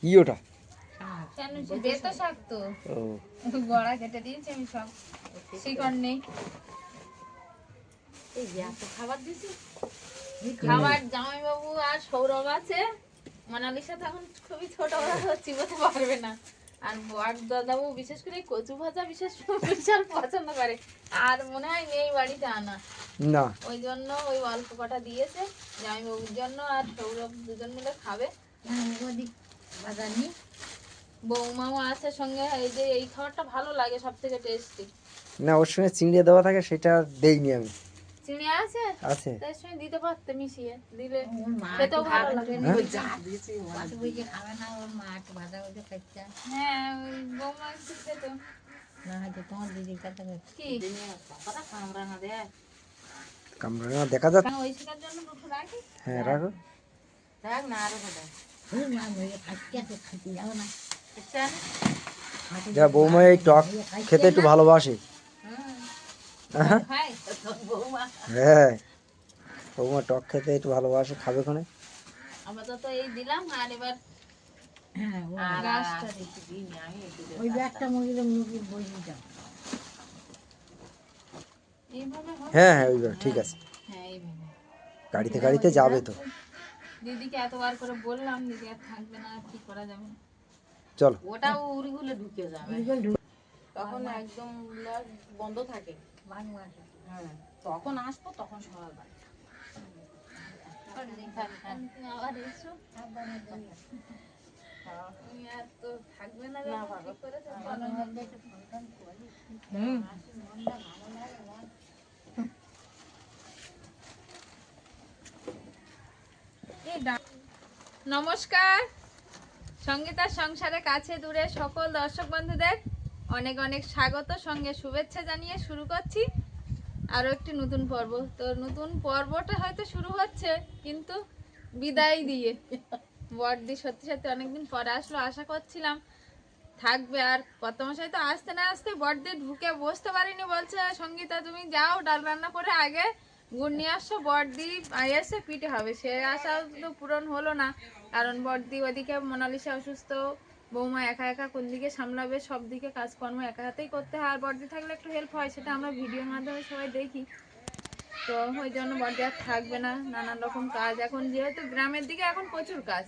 কি ওটা? বেতো শাক তো গড়া কেটে দিয়েছি আমি সব, শিকড় নেই। খাবার জামাইবাবু আর সৌরভ আছে, মোনালিসা তখন খুবই ছোট, ওরা চিবোতে পারবে না। আর বর দাদাবু বিশেষ করে কচু ভাজা বিশাল পছন্দ করে, আর মনে হয় নেই বাড়িতে আনা না, ওই জন্য ওই অল্প কটা দিয়েছে জামাইবাবুর জন্য, আর সৌরভ দুজন মিলে খাবে। বৌমাও আছে সঙ্গে, এই যে এই খাবারটা ভালো লাগে, সব থেকে টেস্টি। না ওর সঙ্গে চিংড়ি দেওয়া থাকে, সেটা দেইনি আমি। চিনি আছে, আছে তার সঙ্গে দিতে পারতে, মিশিয়ে দিলে খেতেও ভালো লাগে। হ্যাঁ ওই বৌমা একটু খেত কি কামড়ানো দেখা যাচ্ছে। ওই শেখার জন্য দুটো রাখি। হ্যাঁ রাখো। রাখ না, আরো দেখ যা বৌমা এই টক খেতে একটু ভালোবাসে। হ্যাঁ বৌমা টক খেতে একটু ভালোবাসে, খাবে কোনে। আপাতত এই দিলাম, আর এবার ওই ব্যাগটা মুরগির বই দাও। এইভাবে হবে। হ্যাঁ হ্যাঁ ওইবার ঠিক আছে, হ্যাঁ এইভাবে গাড়িতে গাড়িতে যাবে তো। দিদিকে এতবার করে বললাম, দিদি আর থাকবে না, কি করা যাবে। চলো ওটাও উড়িগুলো ঢুকে যাবে, তখন একদম বন্ধ থাকে। হ্যাঁ তখন আসবো, তখন সকালবেলা আবার এসো। তুমি আর তো থাকবে না, ঠিক করেছো ভালো। নমস্কার, সঙ্গীতার সংসারে কাছে দূরে সকল দর্শক বন্ধুদের অনেক অনেক স্বাগত, সঙ্গে শুভেচ্ছা জানিয়ে শুরু করছি আরও একটি নতুন পর্ব। তো নতুন পর্বটা হয়তো শুরু হচ্ছে, কিন্তু বিদায় দিয়ে। বড়দি সত্যি সত্যি অনেকদিন পরে আসলো, আশা করছিলাম থাকবে। আর কত মশাই তো আসতে না আসতে বড়দি ঢুকে বসতে পারিনি, বলছে সঙ্গীতা তুমি যাও ডাল রান্না করে আগে গুড় নিয়ে আসছো, বড়দি এসে পিঠে হবে। সে আশা তো পূরণ হলো না, কারণ বড়দি ওদিকে মোনালিসা অসুস্থ, বৌমা একা একা কোন দিকে সামলাবে, সব দিকে কাজকর্ম একা হাতেই করতে হয়। আর বড়দি থাকলে একটু হেল্প হয়, সেটা আমরা ভিডিওর মাধ্যমে সবাই দেখি। তো ওই জন্য বড়দি আর থাকবে না, নানান রকম কাজ, এখন যেহেতু গ্রামের দিকে এখন প্রচুর কাজ,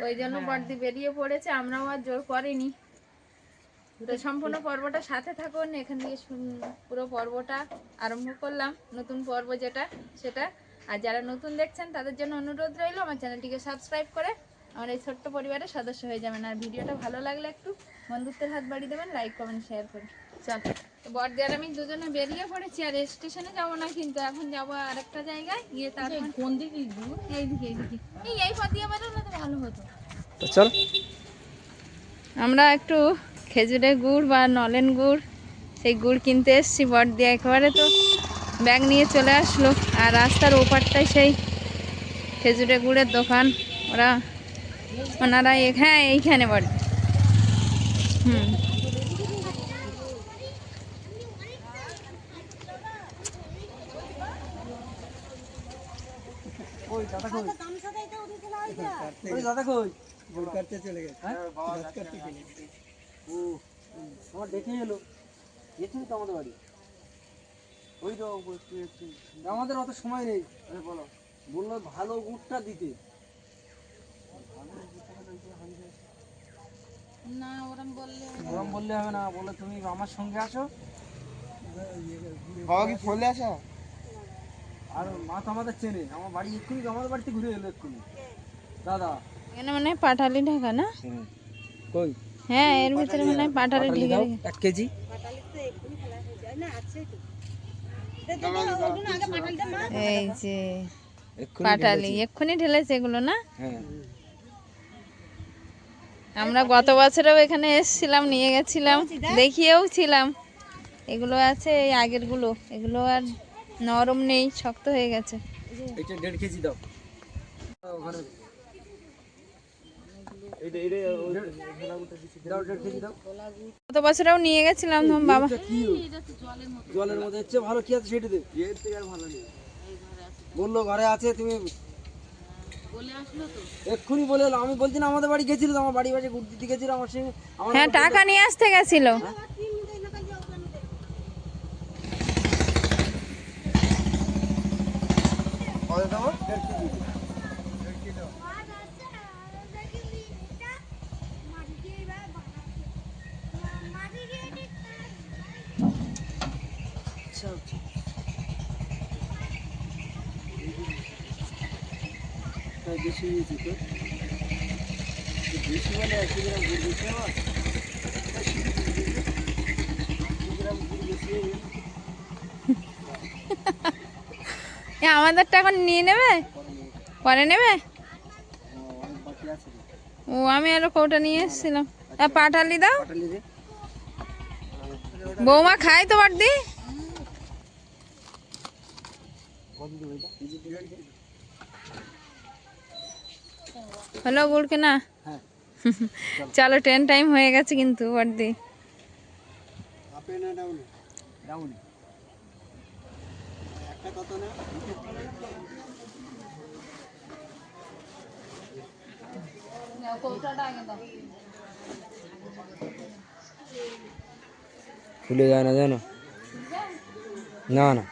ওই জন্য বড়দি বেরিয়ে পড়েছে, আমরাও আর জোর করিনি। তো সম্পূর্ণ পর্বটা সাথে থাকুন, এখান থেকে পুরো পর্বটা আরম্ভ করলাম, নতুন পর্ব যেটা সেটা। আর যারা নতুন দেখছেন তাদের জন্য অনুরোধ রইল, আমার চ্যানেলটিকে সাবস্ক্রাইব করে আমার এই ছোট্ট পরিবারের সদস্য হয়ে যাবেন। আর ভিডিওটা ভালো লাগলে একটু বন্ধুত্বের হাত বাড়িয়ে দেবেন, লাইক কমেন্ট শেয়ার করে। চল, তো বড়দি আর আমি দুজনে বেরিয়ে পড়েছি, আর স্টেশনে যাবো না কিন্তু, এখন যাবো আরেকটা জায়গায় গিয়ে। তারপর কোন দিকে? এইদিকে এইদিকে, এই পথ দিয়ে বেরোলে তো ভালো হতো। তো চল, আমরা একটু খেজুরের গুড় বা নলেন গুড়, সেই গুড় কিনতে এসেছি। বড়দি একেবারে তো ব্যাগ নিয়ে চলে আসলো, আর রাস্তার ওপারটাই সেই খেজুরের গুড়ের দোকান। ওনারা হ্যাঁ এইখানে বড়দি। হুম, দাদা কই? গুড় কাটতে চলে গেছে। ও তোমার দেখে এলো, গেছিস তো আমাদের বাড়ি। ওই তো আমাদের অত সময় নেই, বলো বললো ভালো গুড়টা দিতে। না ওরম বললে হবে না, বলে তুমি আমার সঙ্গে আসো। বাবা কি ফলে আসা? আর মা তো আমাদের চেনে, আমার বাড়ি এক্ষুনি, আমাদের বাড়িতে ঘুরে এলো এক্ষুনি দাদা। এখানে মানে পাটালি ঢাকা না? কই? হ্যাঁ এর ভিতরে মানে পাটালি ঢেকে রেখে। 1 কেজি এই যে পাটালি এক্ষুনি ঢেলেছে এগুলো না? হ্যাঁ আমরা গত বছরেও এখানে এসেছিলাম, নিয়ে গেছিলাম, দেখিয়েও ছিলাম। এগুলো আছে এই আগের গুলো, এগুলো আর নরম নেই, শক্ত হয়ে গেছে। এটা 1.5 কেজি দাও। ওখানে গত বছরেও নিয়ে গেছিলাম তখন বাবা। জলের মধ্যে হচ্ছে ভালো, কি আছে সেটা দে। এর থেকে আর ভালো নেই। বললো ঘরে আছে, তুমি এক্ষুনি বলে এলো। আমি বলছি না আমাদের বাড়ি গেছিল তো, আমার বাড়ি বাড়ি ঘুরতে দিতে গেছিল আমার সঙ্গে। হ্যাঁ, টাকা নিয়ে আসতে গেছিল। বেশি নিয়েছি তো, বেশি বলে 1 গ্রাম গুড় বেশি আমার, 2 গ্রাম গুড় বেশি হয়ে গেল। আমাদেরটা এখন নিয়ে নেবে, পরে নেবে। অনেক বাকি আছে। ও, আমি আরো কৌটা নিয়ে এসেছিলাম। পাটালি দাও। পাটালি দে। বৌমা খায় তো বড়দি। কত দেবো এটা? হলো গুড় কেনা। হ্যাঁ চলো, ট্রেন টাইম হয়ে গেছে কিন্তু বড়দি। আপে না ডাউনে? ডাউনে। একটা কত না? খুলে যায় না জানো? না না,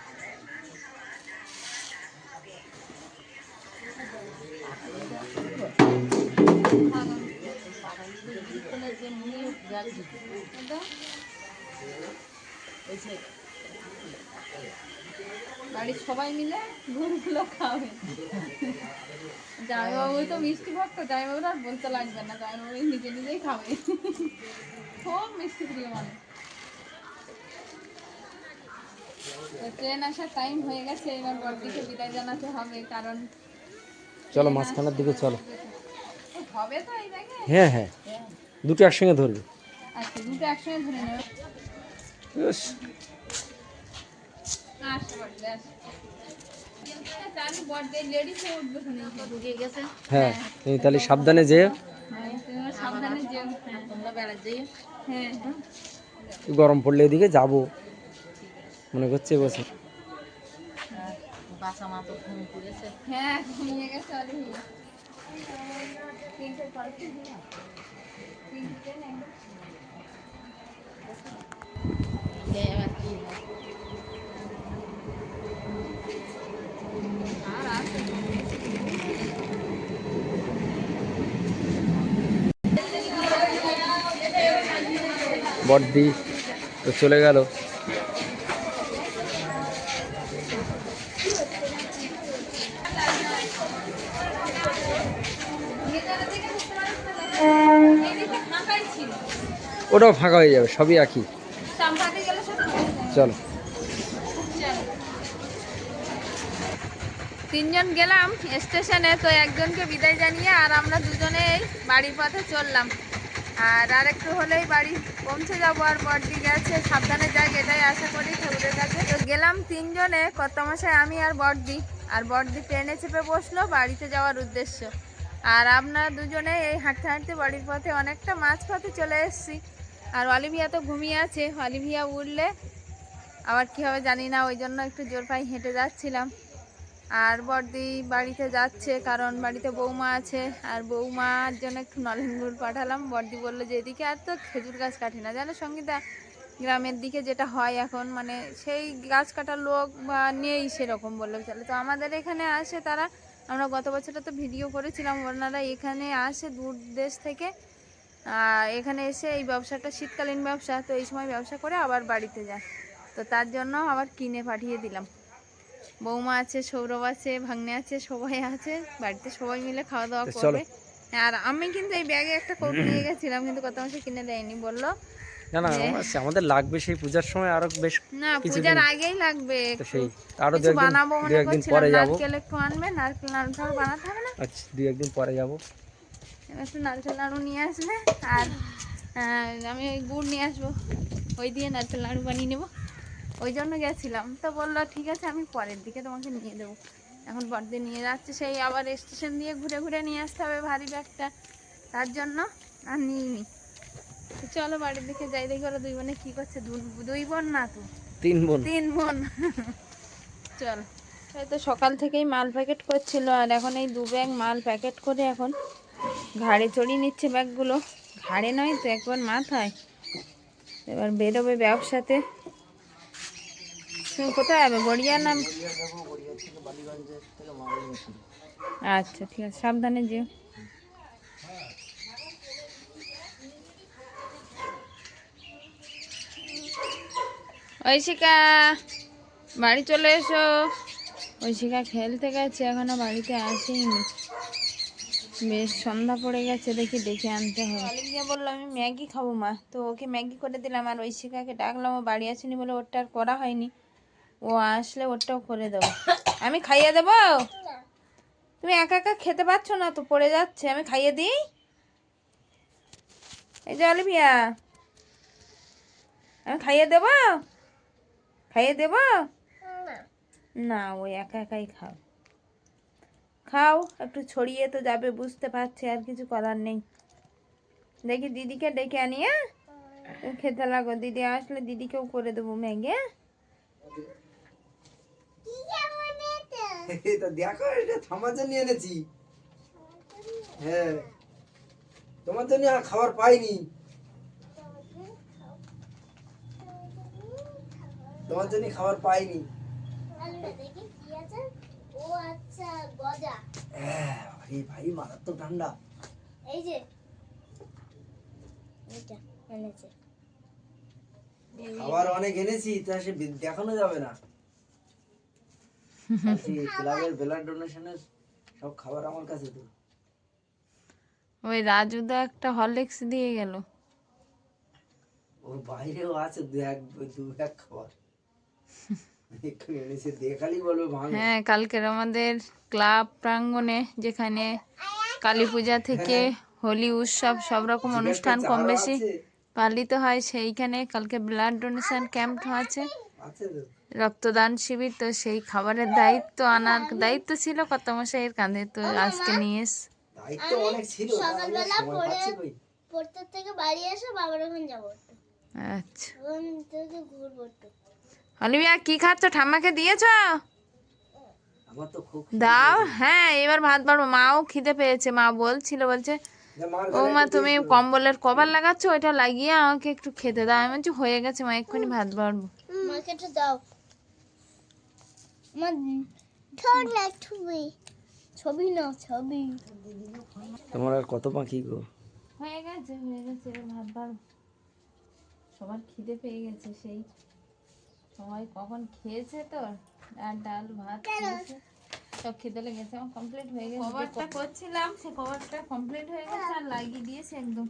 বাড়ির সবাই মিলে গুড়গুলো খাবে। জামাইবাবু তো মিষ্টি ভক্ত, জামাইবাবুর আর বলতে লাগবে না, জামাইবাবু নিজে নিজেই খাবে। খুব মিষ্টি প্রিয় মানুষ। তো ট্রেন আসার টাইম হয়ে গেছে, এবার বড়দিকে বিদায় জানাতে হবে, কারণ চলো মাঝখানের দিকে চলো। হবে তো এই ব্যাগে। হ্যাঁ হ্যাঁ, দুটো একসঙ্গে ধরবে। আচ্ছা, দুটো একসঙ্গে ধরে নেবে। আসো বড়দি, আসো। আমি বড়দি লেডিস হয়ে উঠবো শুনে ঢুকে গেছে। হ্যাঁ, তুমি তাহলে সাবধানে যেও। হ্যাঁ, তোমরা সাবধানে যেও। হ্যাঁ, তোমরা বেড়া যেও। হ্যাঁ, গরম পড়লে এদিকে যাবো মনে করছে বছর। বাসা মা তো ঘুম করেছে। হ্যাঁ, ঘুমিয়ে গেছে অলরেডি। তিনটের পরে কি দিন? তিনটে নেই। এবার কি হয়? আর আসে। বড়দি তো চলে গেল। এদিকে ফাঁকাই ছিল। ওটাও ফাঁকা হয়ে যাবে, সবই একই। চাম্পাতে গেলে সব ফাঁকা হয়ে যাবে। চলো। চলো। তিনজন গেলাম স্টেশনে, তো একজনকে বিদায় জানিয়ে আর আমরা দুজনেই বাড়ির পথে চললাম। আর একটু হলেই বাড়ি পৌঁছে যাবো। আর বড়দি গেছে, সাবধানে যাই এটাই আশা করি ঠাকুরের কাছে। তো গেলাম তিনজনে, কর্তামশাই, আমি আর বড়দি। আর বড়দি ট্রেনে চেপে বসলো বাড়িতে যাওয়ার উদ্দেশ্য। আর আপনারা দুজনে এই হাঁটতে হাঁটতে বাড়ির পথে অনেকটা মাঝ পথে চলে এসেছি। আর অলিভিয়া তো ঘুমিয়ে আছে, অলিভিয়া উঠলে আবার কী হবে জানি না, ওই জন্য একটু জোর পায়ে হেঁটে যাচ্ছিলাম। আর বড়দি বাড়িতে যাচ্ছে, কারণ বাড়িতে বৌমা আছে। আর বৌমার জন্য একটু নলেন গুড় পাঠালাম। বড়দি বললো যে এদিকে আর তো খেজুর গাছ কাটে না, জানো সঙ্গীতা, গ্রামের দিকে যেটা হয় এখন, মানে সেই গাছ কাটার লোক বা নেই সেরকম বললেও চলে। তো আমাদের এখানে আসে তারা, আমরা গত বছরটা তো ভিডিও করেছিলাম, ওনারা এখানে আসে দূর দেশ থেকে। এখানে এসে এই ব্যবসাটা শীতকালীন ব্যবসা, তো এই সময় ব্যবসা করে আবার বাড়িতে যায়। তো তার জন্য আবার কিনে পাঠিয়ে দিলাম। বৌমা আছে, সৌরভ আছে, ভাগ্নে আছে, সবাই আছে বাড়িতে, সবাই মিলে খাওয়া দাওয়া করবে। আর আমি কিন্তু এই ব্যাগে একটা কৌটো নিয়ে গেছিলাম, কিন্তু কত মাসে কিনে দেয়নি, বললো না না, আমাদের লাগবে সেই পূজার সময়, আরো বেশ না, পূজার আগেই লাগবে। সেই আরো কিছু বানাবো মনে একদিন করছিলাম, পরে যাব। নারকেল একটু আনবে, নারকেল নাড়ু বানাতে হবে না? আচ্ছা, 2 একদিন পরে যাব। একটু নারকেল নাড়ু নিয়ে আসবে। আর আমি ওই গুড় নিয়ে আসবো, ওই দিয়ে নারকেল নাড়ু বানিয়ে নেবো। ওই জন্য গেছিলাম। তো বললো ঠিক আছে, আমি পরের দিকে তোমাকে নিয়ে দেবো। এখন বড়দি নিয়ে যাচ্ছে, সেই আবার স্টেশন দিয়ে ঘুরে ঘুরে নিয়ে আসতে হবে ভারী ব্যাগটা, তার জন্য আর নিইনি। তো চলো বাড়ির দিকে যাই, দেখি ওরা দুই বোনে কী করছে। দুই বোন না তো, 3 বোন। 3 বোন। চল। এই তো সকাল থেকেই মাল প্যাকেট করছিল, আর এখন এই 2 ব্যাগ মাল প্যাকেট করে এখন ঘাড়ে চড়িয়ে নিচ্ছে ব্যাগগুলো। ঘাড়ে নয় তো, একবার মাথায়। এবার বেরোবে ব্যবসাতে। তুমি কোথায় যাবে? গড়িয়া নাম? আচ্ছা ঠিক আছে, সাবধানে যেও। ঐশিকা বাড়ি চলে এসো। ঐশিকা খেলতে গেছে, এখনো বাড়িতে আসেনি। বেশ সন্ধ্যা পড়ে গেছে, দেখি ডেকে আনতে হবে। অলিভিয়া বললো আমি ম্যাগি খাবো মা, তো ওকে ম্যাগি করে দিলাম। আর ঐশিকাকে ডাকলাম, ও বাড়ি আসেনি বলে ওরটা আর করা হয়নি। ও আসলে ওরটাও করে দেবো। আমি খাইয়ে দেবো? তুমি একা একা খেতে পারছো না তো, পড়ে যাচ্ছে। আমি খাইয়ে দিই। এই যে অলিভিয়া, আমি খাইয়ে দেবো? খাইয়ে দেবো না, ওই একা একাই খাও। খাও, একটু ছড়িয়ে তো যাবে, বুঝতে পারছি, আর কিছু করার নেই। দেখি দিদিকে ডেকে আনি। হ্যাঁ, তুমি খেতে লাগো, দিদি আসলে দিদিকেও করে দেবো ম্যাগি। দেখো, এটা থামার জন্য এনেছি। হ্যাঁ, তোমার জন্য আর খাবার পাইনি। তোমার জন্য খাবার পাইনি। আরে ভাই, মারাত্মক ঠান্ডা। এই যে এটা এনেছে, খাবার অনেক এনেছি, তা সে দেখানো যাবে না। ক্লাবের ব্লাড ডোনেশনের সব খাবার আমার কাছে। তো ওই রাজুদা একটা হরলিক্স দিয়ে গেল। ওর বাইরেও আছে দু এক খাবার। এক্ষুনি এনেছে, দেখালি বলবে ভাঙে। হ্যাঁ, কালকের আমাদের ক্লাব প্রাঙ্গণে, যেখানে কালী পূজা থেকে হোলি উৎসব সব রকম অনুষ্ঠান কম বেশি পালিত হয়, সেইখানে কালকে ব্লাড ডোনেশন ক্যাম্প আছে, রক্তদান শিবির। তো সেই খাবারের দায়িত্ব আনার দায়িত্ব ছিল কর্তামশাইয়ের কাঁধে। তো আজকে নিয়ে দায়িত্ব অনেক ছিল, সকালবেলা পড়তে থেকে বাড়ি এসে বাবার ওখানে যাবো। আচ্ছা, অলিভিয়া কি খাচ্ছ? ঠাম্মাকে দিয়েছো? আমার তো খুব দাও। হ্যাঁ, এবার ভাত বাড়বো। মাও খিদে পেয়েছে, মা বলছিল, বলছে ও মা তুমি কম্বলের কভার লাগাচ্ছ, ওইটা লাগিয়ে আমাকে একটু খেতে দাও। আমি বলছি হয়ে গেছে মা, এক্ষুনি ভাত বাড়বো। মাকে একটু দাও। মা ধর না, ছবি ছবি না, ছবি। তোমার আর কত বাকি গো? হয়ে গেছে, হয়ে গেছে, এবার ভাত বাড়বো। সবার খিদে পেয়ে গেছে, সেই সবাই কখন খেয়েছে তো, আর ডাল ভাত খেয়েছে, সব খিদে লেগেছে। আমার কমপ্লিট হয়ে গেছে, কভারটা করছিলাম, সে কভারটা কমপ্লিট হয়ে গেছে, আর লাগিয়ে দিয়েছে একদম।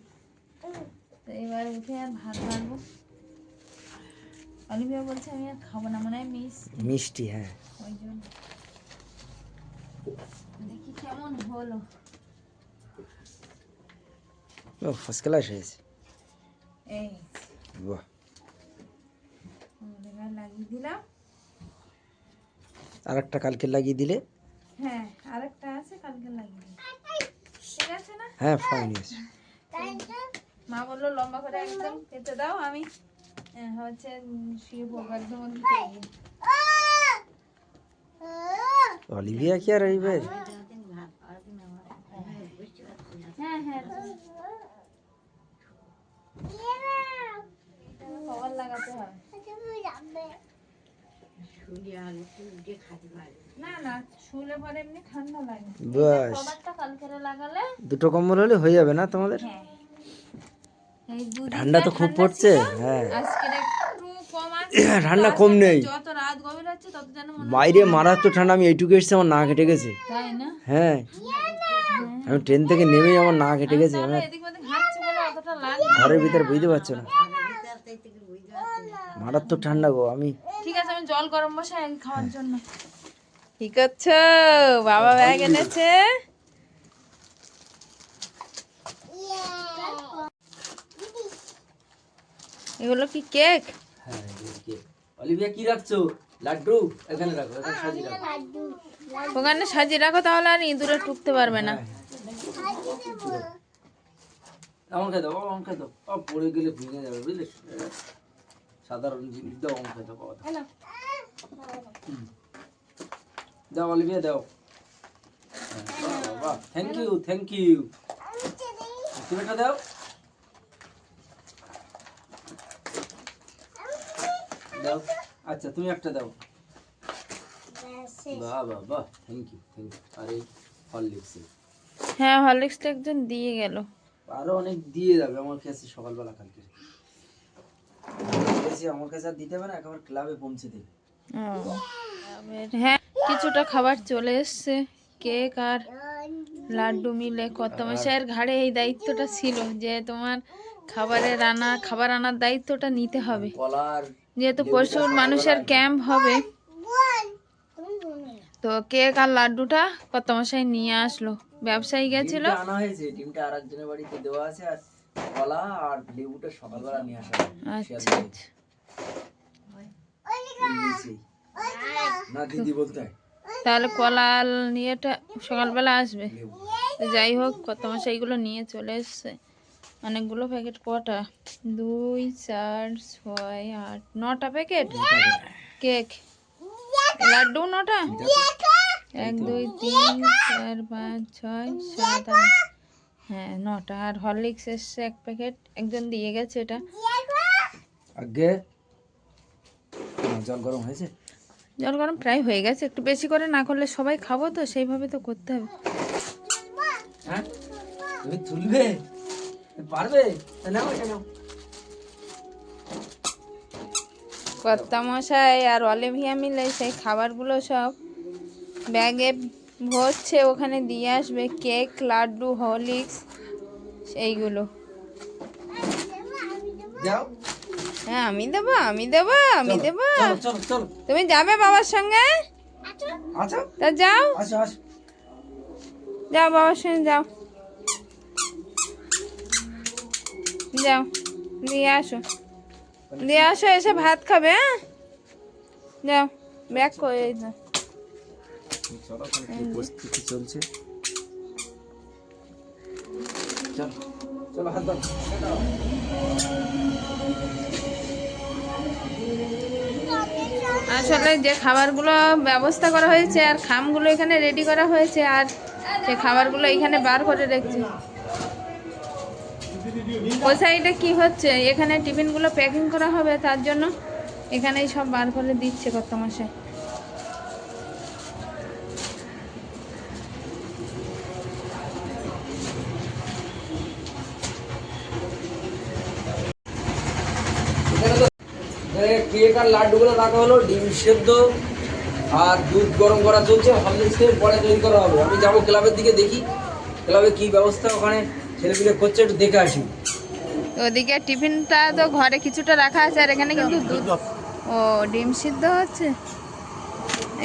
তো এবার উঠে আর ভাত বাড়বো। অলিভিয়া বলছে আমি আর খাবো না, মনে হয় মিষ্টি। হ্যাঁ, ওই জন্য দেখি কেমন হলো। ও ফার্স্ট ক্লাস হয়েছে। এই বাহ, এবার লাগিয়ে দিলাম। আর একটা কালকে লাগিয়ে দিলে। হ্যাঁ, আরেকটা আছে, কালকে লাগিয়ে দিই। ঠিক আছে না? হ্যাঁ, ফাইন আছে। মা বললো লম্বা করে একদম কেটে দাও, আমি হচ্ছে শুয়ে পড়বো একদম। অলিভিয়া কি আর এইবে? হ্যাঁ হ্যাঁ, কভার লাগাতে হয়। না না, শুলে পরে এমনি ঠান্ডা লাগে। বাস, কভারটা কালকে লাগালে দুটো কম্বল হলে হয়ে যাবে না তোমাদের? হ্যাঁ, এই দুদিন ঠান্ডা তো খুব পড়ছে। হ্যাঁ, আজকের একটু কম আছে, ঠান্ডা কম নেই। যত রাত গভীর হচ্ছে তত যেন মনে হয়। বাইরে মারাত্মক ঠান্ডা। আমি এইটুকু এসেছি, আমার নাক হেঁটে গেছে। তাই না? হ্যাঁ, আমি ট্রেন থেকে নেমেই আমার নাক হেঁটে গেছে। তাহলে আমার এদিক ওদিক হাঁটছে বলে অতটা লাগে না। ঘরের ভিতরে বুঝতে পারছো না, মারাত্মক ঠান্ডা গো। আমি ঠিক আছে, আমি জল গরম বসাই খাওয়ার জন্য। কি করছো? বাবা ব্যাগ এনেছে। এগুলো কি কেক? হ্যাঁ, অলিভিয়া কি রাখছো? লাড্ডু এখানে রাখো, এখানে সাজিয়ে রাখো। ওখানে সাজিয়ে রাখো, তাহলে আর ইঁদুরে টুকতে পারবে না। আমার খেয়ে দাও, আমার খেয়ে দাও। পড়ে গেলে ভেঙে যাবে, বুঝলে? সাধারণ জিনিস দাও, আমার খেয়ে দাও। দাও অলিভিয়া দাও। বাহ, থ্যাংক ইউ থ্যাংক ইউ। তুমি একটা দাও। দাও, আচ্ছা তুমি একটা দাও। বাহ বাহ বাহ, থ্যাংক ইউ থ্যাংক ইউ। আর এই হরলিক্স, হ্যাঁ হরলিক্সটা একজন দিয়ে গেল। আরো অনেক দিয়ে যাবে আমার কাছে সকালবেলা কালকে। আমার কাছে আর দিতে হবে না, একেবারে ক্লাবে পৌঁছে দেবে। হ্যাঁ কিছুটা খাবার চলে এসছে, কেক আর লাড্ডু মিলে। কর্তামশাইয়ের ঘাড়ে এই দায়িত্বটা ছিল যে তোমার খাবার আনার দায়িত্বটা নিতে হবে, কলার যেহেতু প্রচুর মানুষের ক্যাম্প হবে। তো কেক আর লাড্ডুটা কর্তামশাই নিয়ে আসলো, ব্যবসায়ী গেছিল। ডিমটা আনা হয়েছে, ডিমটা আরেকজনের বাড়িতে দেওয়া আছে, আর কলা আর লেবুটা সকালবেলা নিয়ে আসা হবে। আচ্ছা আচ্ছা। না দিদি বলতে হয় তাহলে কলা নিয়েটা সকালবেলা আসবে। লেবু। তো যাই হোক কর্তামশাইগুলো নিয়ে চলে এসছে অনেকগুলো প্যাকেট। কটা? 2 4 6 8 9টা প্যাকেট কেক। লাড্ডু 9টা? 1 2 3 4 5 6 7 8, হ্যাঁ 9টা। আর হরলিক্স এসছে 1 প্যাকেট, একজন দিয়ে গেছে এটা। আগে জল গরম হয়েছে? জল গরম প্রায় হয়ে গেছে, একটু বেশি করে না করলে সবাই খাবো তো, সেইভাবে তো করতে হবে। হ্যাঁ তুমি তুলবে পারবে? নাও এটা নাও। কর্তামশাই আর অলিভিয়া মিলে সেই খাবারগুলো সব ব্যাগে ভরছে, ওখানে দিয়ে আসবে। কেক, লাড্ডু, হরলিক্স এইগুলো। যাও। হ্যাঁ আমি দেবো আমি দেবো আমি দেবো। চলো চলো চলো। তুমি যাবে বাবার সঙ্গে? আচ্ছা তা যাও আসো আসো। যাও বাবার সঙ্গে যাও, যাও দিয়ে আসো, দিয়ে আসো, এসে ভাত খাবে। হ্যাঁ যাও, ব্যাগ করে দাও। চলো কি প্রস্তুতি চলছে। চলো চলো হাত দাও। আসলে যে খাবারগুলো ব্যবস্থা করা হয়েছে আর খামগুলো এখানে রেডি করা হয়েছে, আর সেই খাবারগুলো এখানে বার করে রেখেছে। ওই সাইডে কি হচ্ছে, এখানে টিফিনগুলো প্যাকিং করা হবে, তার জন্য এখানেই সব বার করে দিচ্ছে কর্তামশাই। কেক আর লাড্ডুগুলো রাখা হলো, ডিম সেদ্ধ আর দুধ গরম করা চলছে। হরলিক্সের পরে তৈরি করা হবে। আমি যাবো ক্লাবের দিকে, দেখি ক্লাবে কি ব্যবস্থা ওখানে ছেলেপিলে করছে, একটু দেখে আসি। ওদিকে টিফিনটা তো ঘরে কিছুটা রাখা আছে, আর এখানে কিন্তু দুধ, ও ডিম সিদ্ধ হচ্ছে।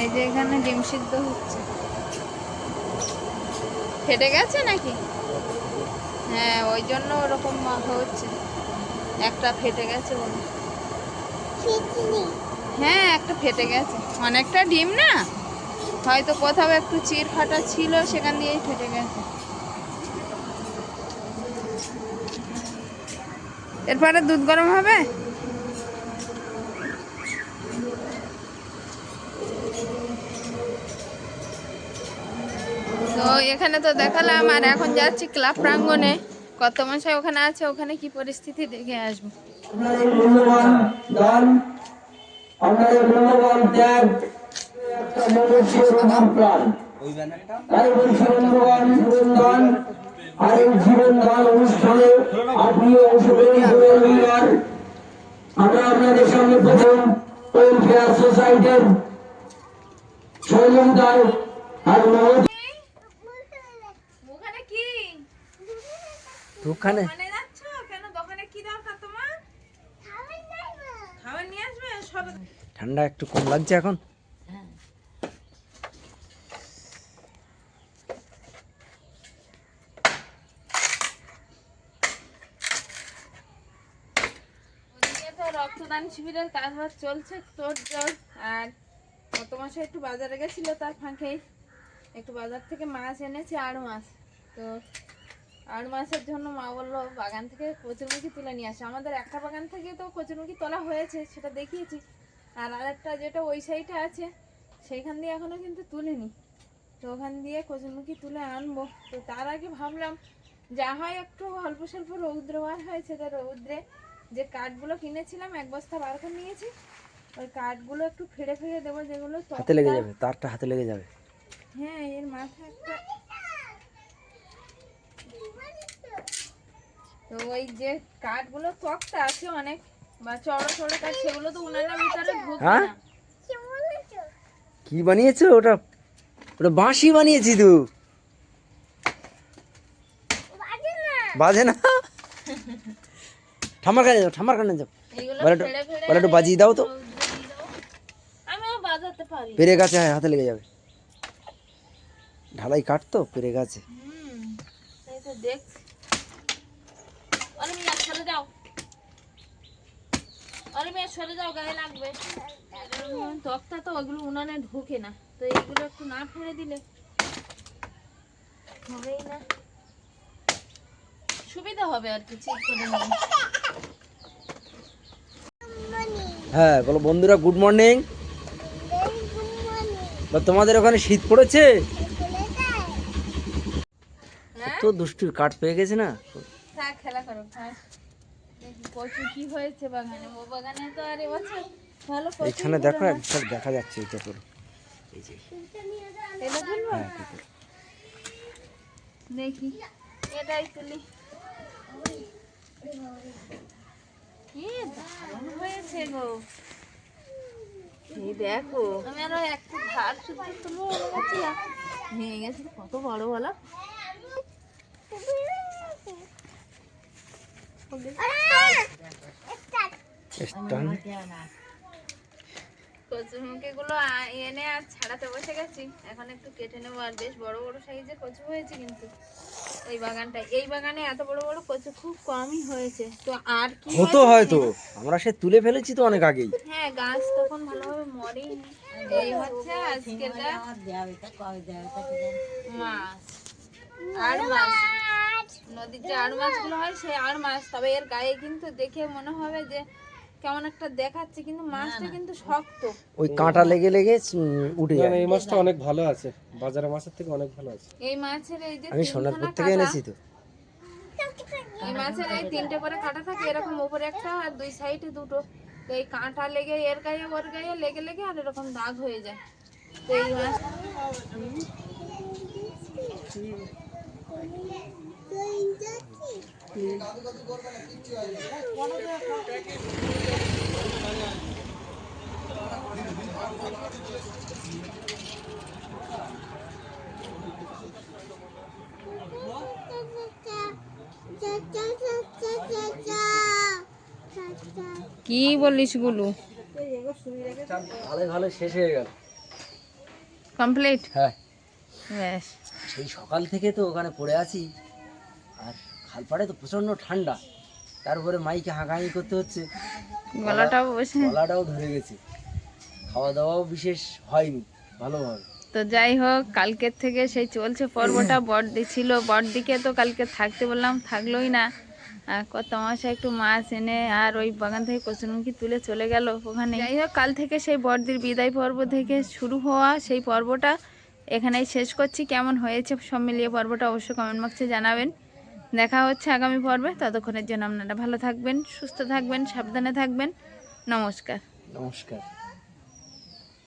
এই যে এখানে ডিম সিদ্ধ হচ্ছে। ফেটে গেছে নাকি? হ্যাঁ ওই জন্য ওরকম হচ্ছে, একটা ফেটে গেছে বলে। হ্যাঁ একটা ফেটে গেছে, অনেকটা ডিম না, হয়তো কোথাও একটু চির ফাটা ছিল, সেখান দিয়েই ফেটে গেছে। এরপরে দুধ গরম হবে। তো এখানে তো দেখালাম, আর এখন যাচ্ছি ক্লাব প্রাঙ্গণে। কর্তামশাই ওখানে আছে, ওখানে কি পরিস্থিতি দেখে আসবো। আপনাদের মূল্যবান দান, আপনাদের মূল্যবান ত্যাগ একটা মনুষ্যের মহান প্রাণ। তাই বলছি মূল্যবান জীবনদান, আর এই জীবনদান অনুষ্ঠানে আপনি অংশগ্রহণ করে রবিবার আমরা আপনাদের সামনে প্রথম ওয়েলফেয়ার সোসাইটির সহযোগিতায় আর ওখানে কি দোকানে দোকানে যাচ্ছ কেন? দোকানে কি দরকার তোমার? খাবার নিয়ে আসবে সব। ঠান্ডা একটু কম লাগছে এখন। ওদিকে তো রক্তদান শিবিরের কাজবাজ চলছে তোড়জোড়। আর গত মাসে একটু বাজারে গেছিল, তার ফাঁকেই একটু বাজার থেকে মাছ এনেছে, আড় মাছ। তো আড় মাছের জন্য মা বললো বাগান থেকে কচুরমুখী তুলে নিয়ে আসে। আমাদের একটা বাগান থেকে তো কচুরমুখী তোলা হয়েছে, সেটা দেখিয়েছি। আর আরেকটা যেটা ওই সাইডে আছে, সেইখান দিয়ে এখনো কিন্তু তুলিনি, তো ওখান দিয়ে কচুরমুখী তুলে আনবো। তো তার আগে ভাবলাম যা হয় একটু অল্প স্বল্প রৌদ্র বার হয়েছে, তো রৌদ্রে যে কাঠগুলো কিনেছিলাম 1 বস্তা বার করে নিয়েছি, ওই কাঠগুলো একটু ফেড়ে ফেড়ে দেবো, যেগুলো হাতে লেগে তক্তা। যাবে, তারটা হাতে লেগে যাবে। হ্যাঁ, এর মাথায় একটা, তো ওই যে কাঠগুলো তক্তা আছে অনেক বা চড়ো চড়ো কাঠ, সেগুলো তো উনানের ভিতরে ঢুকবে হ্যাঁ? না। কি বানিয়েছো ওটা? ওটা বাঁশি বানিয়েছি তো। বাজে না? ঠাম্মার কাছে যাও, ঠাম্মার কাছে যাও। এইগুলো বলো একটু, ফেড়ে ফেড়ে বলো একটু বাজিয়ে দাও তো। রৌদ্রে দিয়ে দেবো। আমিও বাজাতে পারি। পেরে গাছে হাতে লেগে যাবে। ঢালাই কাঠ তো, পেরে গাছে। তাই তো দেখছি। অলিমিয়া সরে যাও, অলিমিয়া সরে যাও, গায়ে লাগবে। তক্তা তো ওগুলো উনানে ঢোকে না, তো এইগুলো একটু না ফেলে দিলে হবেই না, সুবিধা হবে আর কি, ঠিক করে নেবে। হ্যাঁ বলো বন্ধুরা, গুড মর্নিং। তোমাদের ওখানে শীত পড়েছে? হ্যাঁ, তো দুষ্টুর কাঠ পেয়ে গেছে না। থাক খেলা করো, থাক। দেখি কচু কি হয়েছে বাগানে। ও বাগানে তো আর এবছর ভালো কচু এখানে দেখো একবার দেখা যাচ্ছে, এটা করো এই যে। এটা তুলবো? হ্যাঁ, কি করো? দেখি এটাই তুলি। কি দারুণ হয়েছে গো, এই দেখো। আমি আরো একটু ধার শুদ্ধ তুলবো মনে করছিলাম, ভেঙে গেছে। কত বড় বলো। কচুরমুখী গুলো এনে আর ছাড়াতে বসে গেছি, এখন একটু কেটে নেবো। আর বেশ বড় বড় সাইজের কচু হয়েছে কিন্তু এই বাগানটা। এই বাগানে এত বড় বড় কচু খুব কমই হয়েছে। তো আর কি হতো হয়তো, আমরা সে তুলে ফেলেছি তো অনেক আগেই। হ্যাঁ, গাছ তখন ভালোভাবে মরেনি। এই হচ্ছে আজকের মাছ, আর মাছ, নদীর যে আর মাছগুলো হয় সেই আর মাছ। তবে এর গায়ে কিন্তু দেখে মনে হবে যে কেমন একটা দেখাচ্ছে, কিন্তু মাছটা কিন্তু শক্ত। ওই কাঁটা লেগে লেগে উঠে যায়। এই মাছটা অনেক ভালো আছে, বাজারের মাছের থেকে অনেক ভালো আছে। এই মাছের এই যে আমি তিনখানা সোনারপুর থেকে কাঁটা, এনেছি তো। এই মাছের এই 3টে করে কাঁটা থাকে, এরকম উপরে একটা আর 2 সাইডে 2টো। তো এই কাঁটা লেগে এর গায়ে ওর গায়ে লেগে লেগে আর এরকম দাগ হয়ে যায়। তো এই মাছ কি বলিস গুলু? ভালো ভালো শেষ হয়ে গেল, কমপ্লিট। হ্যাঁ। ব্যাস, সেই সকাল থেকে তো ওখানে পড়ে আছি, আর খালপাড়ে তো প্রচণ্ড ঠান্ডা, তারপরে মাইকে হাঁকাহাঁকি করতে হচ্ছে, গলাটাও বসে। গলাটাও ধরে গেছে। খাওয়া দাওয়াও বিশেষ হয়নি ভালোভাবে। তো যাই হোক, কালকের থেকে সেই চলছে পর্বটা। বড়দি ছিল, বড়দিকে তো কালকে থাকতে বললাম, থাকলোই না। আর কত মাসে একটু মাছ এনে আর ওই বাগান থেকে কচুরমুখী তুলে চলে গেল ওখানে। যাই হোক, কাল থেকে সেই বড়দির বিদায় পর্ব থেকে শুরু হওয়া সেই পর্বটা এখানেই শেষ করছি। কেমন হয়েছে সব মিলিয়ে পর্বটা অবশ্যই কমেন্ট বক্সে জানাবেন। দেখা হচ্ছে আগামী পর্বে। ততক্ষণের জন্য আপনারা ভালো থাকবেন, সুস্থ থাকবেন, সাবধানে থাকবেন। নমস্কার। নমস্কার।